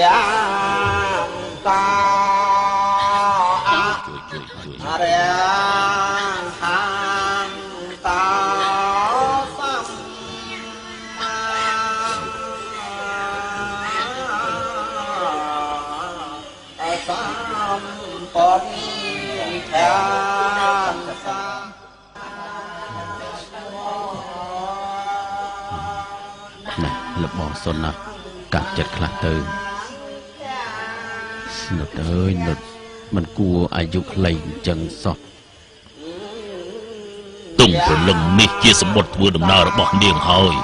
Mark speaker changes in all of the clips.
Speaker 1: យ៉ាងតារាហានតាសំពនខានសាណាលបងសុនណាកាត់ចិត្តខ្លះទៅនុតអើយនុតมันគួរអាយុខ្លីអញ្ចឹងសោះទុំព្រលឹងនេះជាសម្បត្តិធ្វើដំណើររបស់នាងហើយ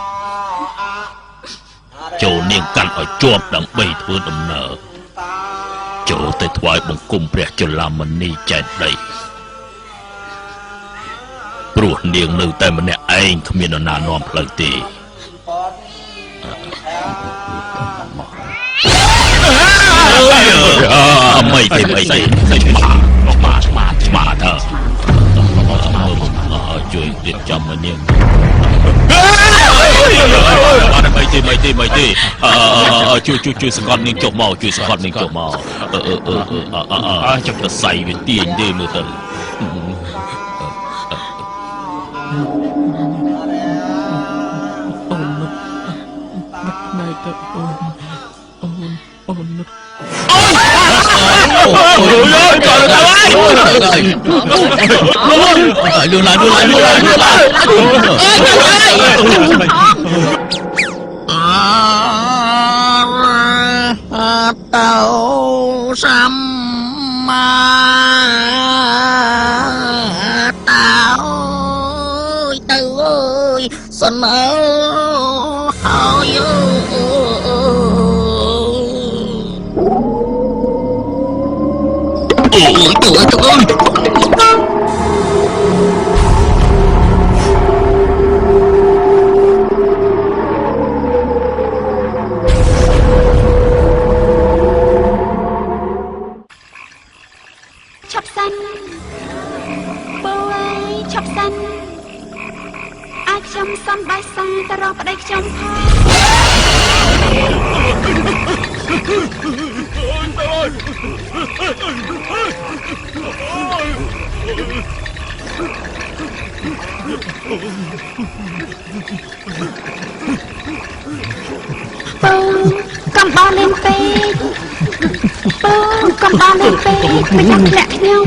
Speaker 1: ចូលនាងកាន់ឲ្យជាប់ដើម្បីធ្វើដំណើរចូលទៅថ្វាយបង្គំព្រះចលមនីចេតិយព្រោះនាងនៅតែម្នាក់ឯងគ្មាននរណានាំផ្លូវទេไม่ទេឆ្មាតើជួយរៀបចំមកនាងไม่ទេជួយសង្កត់នាងចុះមកជួយសង្កត់នាងចុះមកចាំទៅសៃវាទាញទេមើលទៅអូននៅទៅអូនតោសម្មាតោទៅអើយសនើហើយ
Speaker 2: ឆាប់សិនបូអើយឆាប់សិនអាចខ្ញុំសុំបាយសាទៅរកប្តីខ្ញុំផងកំបោលេងពេកកំបោលេងពេកមិនចាំធ្លាក់ខ្ញុំ